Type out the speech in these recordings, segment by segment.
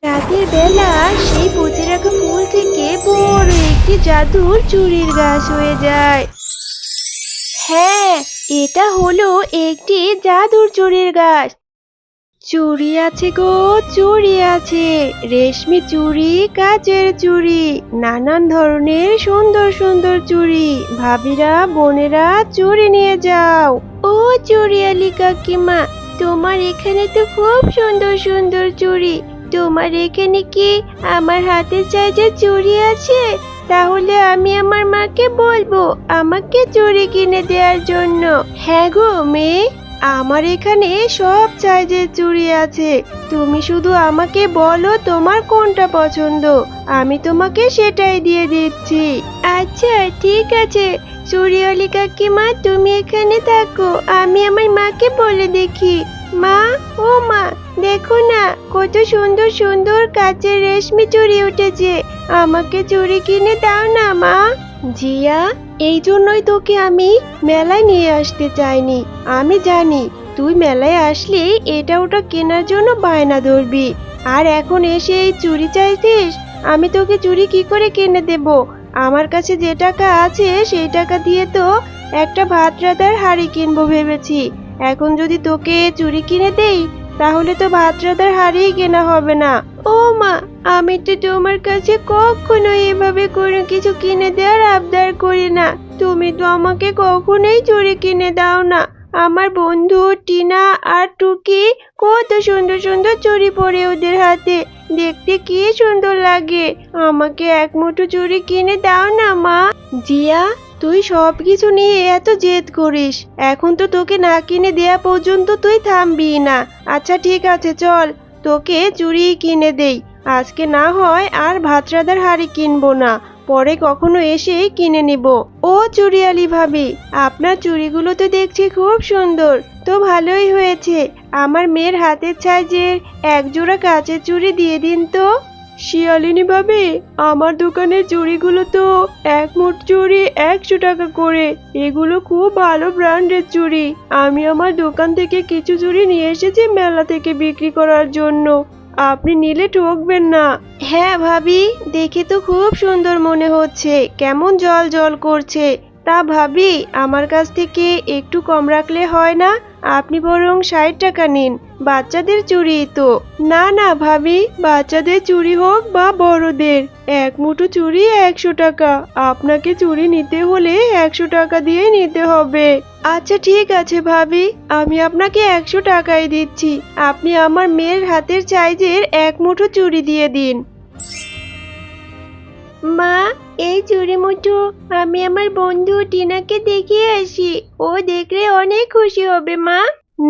রাতের বেলা সেই পুঁতে রাখা ফুল থেকে বড় একটি জাদুর চুড়ির গাছ হয়ে যায়। হ্যাঁ, এটা হলো একটি জাদুর চুড়ির গাছ। চুড়ি আছে গো, চুড়ি আছে, রেশমি চুড়ি, কাচের চুড়ি, নানান ধরনের সুন্দর সুন্দর চুড়ি। ভাবিরা, বোনেরা, চুড়ি নিয়ে যাও। ও চুড়িয়ালি কাকিমা, তোমার এখানে তো খুব সুন্দর সুন্দর চুড়ি। তোমার এখানে কি আমার হাতের সাইজের চুড়ি আছে? তাহলে আমি আমার মাকে বলবো আমাকে চুড়ি কিনে দেওয়ার জন্য। হ্যাঁ গো মেয়ে, আমার এখানে সব সাইজের চুড়ি আছে। তুমি শুধু আমাকে বলো তোমার কোনটা পছন্দ, আমি তোমাকে সেটাই দিয়ে দিচ্ছি। আচ্ছা ঠিক আছে, চুড়িওয়ালি কাকিমা তুমি এখানে থাকো, আমি আমার মাকে বলে দেখি। মা, ও মা, দেখো না কত সুন্দর সুন্দর কাচের রেশমি চুড়ি উঠেছে। আমাকে চুড়ি কিনে দাও না মা। জিয়া, এই জন্যই তোকে আমি মেলায় নিয়ে আসতে চাইনি। আমি জানি তুই মেলায় আসলে এটা ওটা কেনার জন্য বায়না ধরবি, আর এখন এসে এই চুড়ি চাইছিস। আমি তোকে চুড়ি কি করে কিনে দেব? আমার কাছে যে টাকা আছে সেই টাকা দিয়ে তো একটা ভাত রাঁধার হাঁড়ি কিনবো ভেবেছি। এখন যদি তোকে চুড়ি কিনে দেই তাহলে তো ভাত রাঁধার হাঁড়িই কেনা হবে না। ও মা, আমি তো তোমার কাছে কখনো এভাবে কোনো কিছু কিনে দেওয়ার আবদার করি না। তুমি তো আমাকে কখনোই চুড়ি কিনে দাও না। আমার বন্ধু টিনা আর টুকি কত সুন্দর সুন্দর চুড়ি পরে ওদের হাতে, দেখতে কি সুন্দর লাগে। আমাকে এক মুঠো চুড়ি কিনে দাও না মা। জিয়া, তুই সব কিছু নিয়ে এত জেদ করিস, এখন তো তোকে না কিনে দেয়া পর্যন্ত তুই থামবি না। আচ্ছা ঠিক আছে, চল তোকে চুড়ি কিনে দেই। আজকে না হয় আর ভাত রাঁধার হাঁড়ি কিনবো না, পরে কখনো এসে কিনে নিব। ও চুড়িয়ালি ভাবি, আপনার চুড়িগুলো তো দেখছি খুব সুন্দর। তো ভালোই হয়েছে, আমার মেয়ের হাতের সাইজের এক জোড়া কাচের চুড়ি দিয়ে দিন তো। শিয়ালিনী ভাবি, আমার দোকানের চুড়িগুলো তো এক মুঠ চুড়ি 100 টাকা করে। এগুলো খুব ভালো ব্র্যান্ডের চুড়ি। আমি আমার দোকান থেকে কিছু চুড়ি নিয়ে এসেছি মেলা থেকে বিক্রি করার জন্য। আপনি নিলে ঠকবেন না। হ্যাঁ ভাবি, দেখে তো খুব সুন্দর মনে হচ্ছে, কেমন জল জল করছে। তা ভাবি, আমার কাছ থেকে একটু কম রাখলে হয় না? আপনি বরং 60 টাকা নিন, বাচ্চাদের চুড়ি তো। না না ভাবি, বাচ্চাদের চুড়ি হোক বা বড়দের, এক মুঠো চুড়ি 100 টাকা। আপনাকে চুড়ি নিতে হলে 100 টাকা দিয়ে নিতে হবে। আচ্ছা ঠিক আছে ভাবি, আমি আপনাকে 100 টাকাই দিচ্ছি। আপনি আমার মেয়ের হাতের সাইজের এক মুঠো চুড়ি দিয়ে দিন। মা, এই চুড়ি মুঠো আমি আমার বন্ধু টিনাকে দেখিয়ে আসি, ও দেখলে অনেক খুশি হবে মা।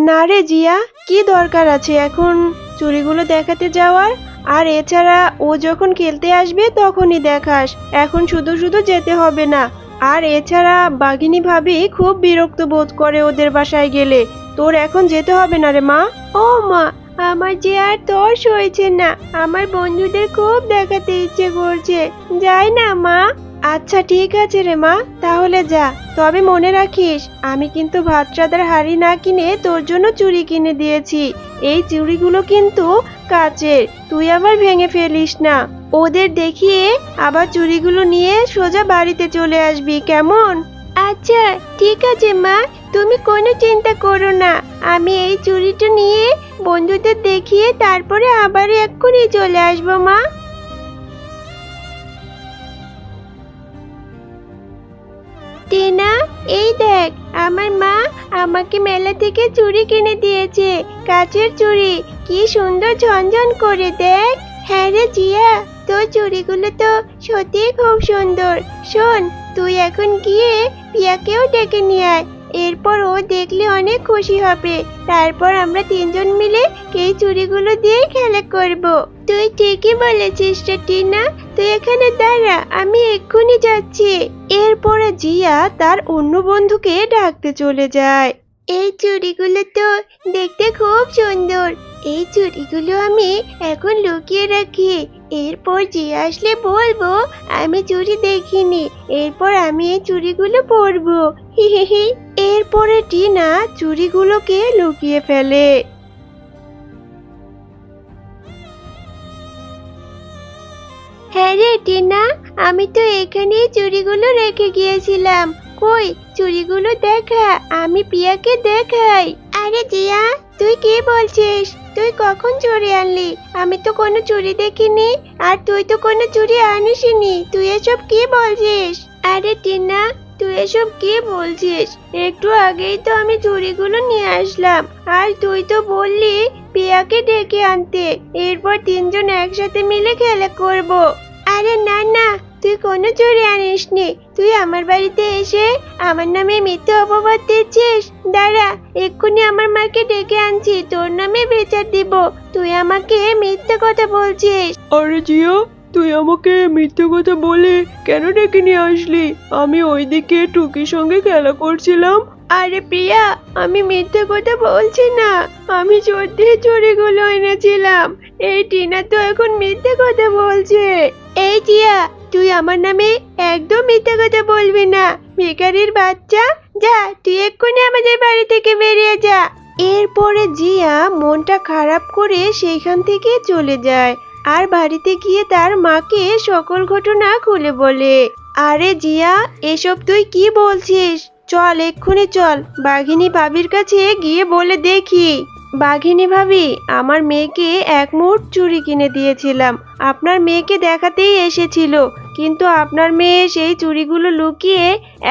না রে জিয়া, কি দরকার আছে এখন চুড়িগুলো দেখাতে যাওয়ার? আর এছাড়া ও যখন খেলতে আসবে তখনই দেখাস, এখন শুধু শুধু যেতে হবে না। আর এছাড়া বাঘিনী ভাবি খুব বিরক্ত বোধ করে ওদের বাসায় গেলে। তোর এখন যেতে হবে না রে মা। ও মা, আমার যে আর তর সইছে না, আমার বন্ধুদের খুব দেখাতে ইচ্ছে করছে, যাই না মা। আচ্ছা ঠিক আছে রে মা, তাহলে যা। তবে মনে রাখিস, আমি কিন্তু ভাত রাঁধার হাঁড়ি না কিনে তোর জন্য চুড়ি কিনে দিয়েছি। এই চুড়িগুলো কিন্তু কাচের, তুই আবার ভেঙে ফেলিস না। ওদের দেখিয়ে আবার চুড়িগুলো নিয়ে সোজা বাড়িতে চলে আসবি, কেমন? আচ্ছা ঠিক আছে মা, তুমি কোনো চিন্তা করো না। আমি এই চুড়িটা নিয়ে বন্ধুদের দেখিয়ে তারপরে আবার এক্ষুনি চলে আসবো মা। টিনা, এই দেখ, আমার মা আমাকে মেলা থেকে চুড়ি কিনে দিয়েছে, কাচের চুড়ি, কি সুন্দর ঝনঝন করে দেখ। হ্যাঁ রে জিয়া, তোর চুড়িগুলো তো সত্যিই খুব সুন্দর। শোন, তুই এখন গিয়ে পিয়াকেও ডেকে নিয়ে আয়, এরপর ও দেখলে অনেক খুশি হবে। তারপর আমরা তিনজন মিলে এই চুড়িগুলো দিয়েই খেলা করব। তুই ঠিকই বলেছিস রে টিনা, তুই এখানে দাঁড়া, আমি এক্ষুনি যাচ্ছি। এরপরে জিয়া তার অন্য বন্ধুকে ডাকতে চলে যায়। এই চুড়িগুলো তো দেখতে খুব সুন্দর, এই চুড়িগুলো আমি এখন লুকিয়ে রাখি। এরপর জিয়া আসলে বলবো আমি চুড়ি দেখিনি, এরপর আমি এই চুড়িগুলো পরবো। হি হি হি। এরপরে টিনা চুড়িগুলোকে লুকিয়ে ফেলে। আরে টিনা, আমি তো এখানে চুড়িগুলো রেখে গিয়েছিলাম। কই চুড়িগুলো দেখা, আমি পিয়াকে দেখাই। আরে জিয়া, তুই কি বলছিস? তুই কখন চুড়ি আনলি? আমি তো কোনো চুড়ি দেখিনি, আর তুই তো কোনো চুড়ি আনিসনি। তুই এসব কি বলছিস? আরে টিনা, তুই এসব কি বলছিস? একটু আগেই তো আমি চুড়িগুলো নিয়ে আসলাম, আর তুই তো বললি পিয়াকে ডেকে আনতে, এরপর তিনজন একসাথে মিলে খেলা করব। আরে না না, তুই কোনো চুড়ি আনিসনি। তুই আমার বাড়িতে এসে আমার নামে মিথ্যে অপবাদ দিচ্ছিস। দাঁড়া, এক্ষুনি আমার মাকে ডেকে আনছি, তোর নামে বিচার দিব। তুই আমাকে মিথ্যে কথা বলছিস। আরে জিয়া, তুই আমাকে মিথ্যে কথা বলে কেন ডেকে নিয়ে আসলি? আমি ওইদিকে টুকির সঙ্গে খেলা করছিলাম। আরে প্রিয়া, আমি মিথ্যে কথা বলছি না, আমি সত্যি চুড়িগুলো এনেছিলাম। এই টিনা তো এখন মিথ্যে কথা বলছে। এই জিয়া, তুই আমার নামে একদম মিথ্যে কথা বলবি না। ভিখারির বাচ্চা, যা তুই এক্ষুনি আমাদের বাড়ি থেকে বেরিয়ে যা। এরপরে জিয়া মনটা খারাপ করে সেইখান থেকে চলে যায়, আর বাড়িতে গিয়ে তার মাকে সকল ঘটনা খুলে বলে। আরে জিয়া, এসব তুই কি বলছিস? চল এক্ষুনি চল, বাঘিনী ভাবির কাছে গিয়ে বলে দেখি। বাঘিনী ভাবি, আমার মেয়েকে এক মুঠ চুড়ি কিনে দিয়েছিলাম, আপনার মেয়েকে দেখাতেই এসেছিল, কিন্তু আপনার মেয়ে সেই চুড়িগুলো লুকিয়ে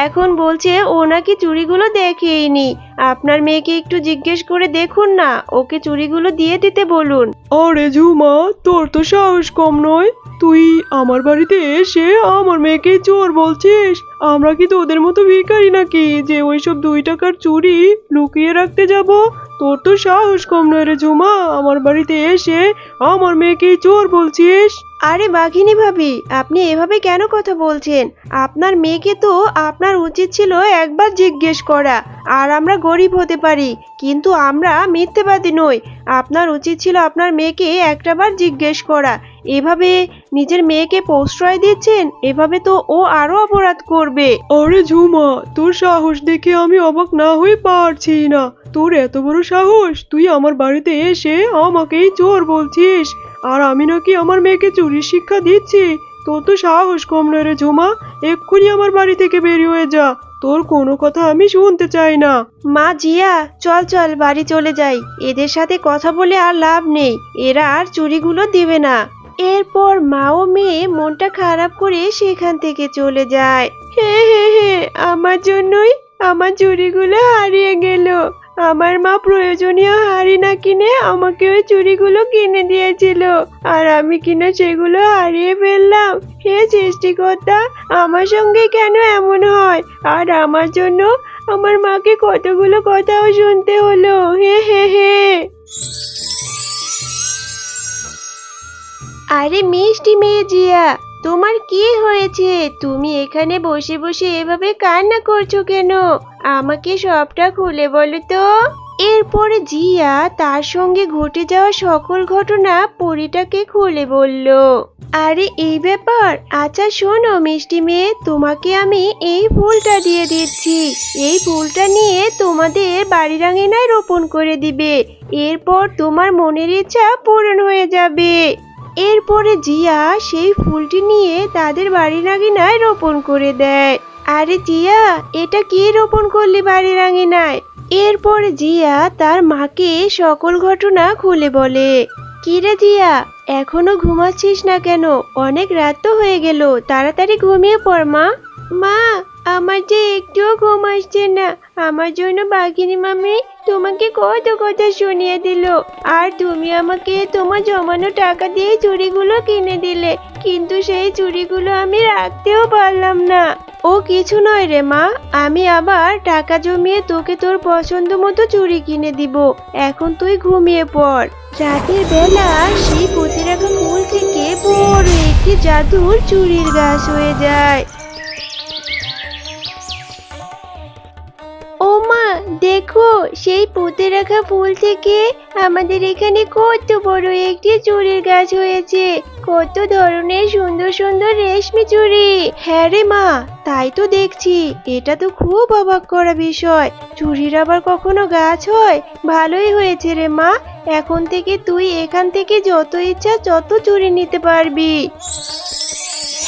এখন বলছে ও নাকি চুড়িগুলো দেখেইনি। আপনার মেয়েকে একটু জিজ্ঞেস করে দেখুন না, ওকে চুড়িগুলো দিয়ে দিতে বলুন। আরে ঝুমা, তোর তো সাহস কম নয়। তুই আমার বাড়িতে এসে আমার মেয়েকে চোর বলছিস? আমরা কি তোদের মতো ভিখারি নাকি যে ওইসব 2 টাকার চুড়ি লুকিয়ে রাখতে যাব? তোর তো সাহস কম নয় রে ঝুমা, আমার বাড়িতে এসে আমার মেয়েকে চোর বলছিস। আরে বাঘিনী ভাবি, আপনি এভাবে কেন কথা বলছেন? আপনার মেয়েকে তো আপনার উচিত ছিল একবার জিজ্ঞেস করা। আর আমরা গরিব হতে পারি, কিন্তু আমরা মিথ্যেবাদী নই। আপনার উচিত ছিল আপনার মেয়েকে একটাবার জিজ্ঞেস করা। এভাবে নিজের মেয়েকে প্রশ্রয় দিচ্ছেন, এভাবে তো ও আরো অপরাধ করবে। আরে ঝুমা, তোর সাহস দেখে আমি অবাক না হয়ে পারছি না। তোর এত বড় সাহস, তুই আমার বাড়িতে এসে আমাকেই চোর বলছিস, আর আমি নাকি আমার মেয়েকে চুরির শিক্ষা দিচ্ছি? তোর তো সাহস কম নয় রে ঝুমা, এক্ষুনি আমার বাড়ি থেকে বের হয়ে যা। তোর কোনো কথা আমি শুনতে চাই না। মা জিয়া, চল চল বাড়ি চলে যাই, এদের সাথে কথা বলে আর লাভ নেই, এরা আর চুড়িগুলো দিবে না। এরপর মা ও মেয়ে মনটা খারাপ করে সেখান থেকে চলে যায়। হে হে হে, আমার জন্যই আমার চুড়িগুলো হারিয়ে গেল। আমার মা প্রয়োজনীয় হাড়ি না কিনে আমাকে ওই চুড়িগুলো কিনে দিয়েছিল, আর আমি কিনা সেগুলো হারিয়ে ফেললাম। হে সৃষ্টিকর্তা, আমার সঙ্গে কেন এমন হয়? আর আমার জন্য আমার মাকে কতগুলো কথাও শুনতে হলো। হে হে হে। আরে মিষ্টি মেয়ে জিয়া, তোমার কি হয়েছে? তুমি এখানে বসে বসে এভাবে কান্না করছো কেন? আমাকে সবটা খুলে বলো তো। এরপরে জিয়া তার সঙ্গে ঘটে যাওয়া সকল ঘটনা পরীটাকে খুলে বলল। আরে এই ব্যাপার? আচ্ছা শোনো মিষ্টি মেয়ে, তোমাকে আমি এই ফুলটা দিয়ে দিচ্ছি। এই ফুলটা নিয়ে তোমাদের বাড়ির আঙিনায় রোপণ করে দিবে, এরপর তোমার মনের ইচ্ছা পূরণ হয়ে যাবে। এরপরে জিয়া সেই ফুলটি নিয়ে তাদের বাড়ির আঙিনায় রোপণ করে দেয়। আরে জিয়া, এটা কি রোপণ করলি বাড়ির আঙিনায়? এরপর জিয়া তার মাকে সকল ঘটনা খুলে বলে। কিরে জিয়া, এখনো ঘুমাচ্ছিস না কেন? অনেক রাত তো হয়ে গেল, তাড়াতাড়ি ঘুমিয়ে পড় মা। মা, আমার যে একটুও ঘুম আসছে না। আমার জন্য বাঘিনী মামি তোমাকে কত কথা শুনিয়ে দিল, আর তুমি আমাকে তোমার জমানো টাকা দিয়ে চুড়িগুলো কিনে দিলে, কিন্তু সেই চুড়িগুলো আমি রাখতেও পারলাম না। ও কিছু নয় রে মা, আমি আবার টাকা জমিয়ে তোকে তোর পছন্দ মতো চুড়ি কিনে দিব। এখন তুই ঘুমিয়ে পড়। রাতের বেলা সেই পুঁতে রাখা ফুল থেকে বড় একটি জাদুর চুড়ির গাছ হয়ে যায়। ও মা, দেখো, সেই পুঁতে রাখা ফুল থেকে আমাদের এখানে কত বড় একটি চুড়ির গাছ হয়েছে। কত ধরনের সুন্দর সুন্দর রেশমি চুড়ি। হ্যাঁ রে মা, তাই তো দেখছি। এটা তো খুব অবাক করা বিষয়, চুড়ির আবার কখনো গাছ হয়? ভালোই হয়েছে রে মা, এখন থেকে তুই এখান থেকে যত ইচ্ছা তত চুড়ি নিতে পারবি।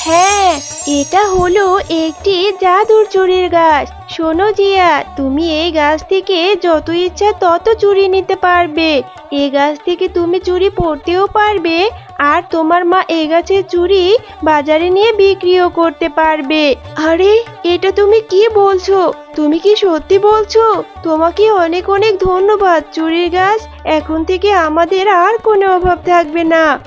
হ্যাঁ, এটা হলো একটি জাদুর চুড়ির গাছ। শোনো জিয়া, তুমি এই গাছ থেকে যত ইচ্ছা তত চুড়ি নিতে পারবে। এই গাছ থেকে তুমি চুড়ি পরতেও পারবে, আর তোমার মা এই গাছের চুড়ি বাজারে নিয়ে বিক্রিও করতে পারবে। আরে, এটা তুমি কি বলছো? তুমি কি সত্যি বলছো? তোমাকে অনেক অনেক ধন্যবাদ চুড়ির গাছ। এখন থেকে আমাদের আর কোনো অভাব থাকবে না।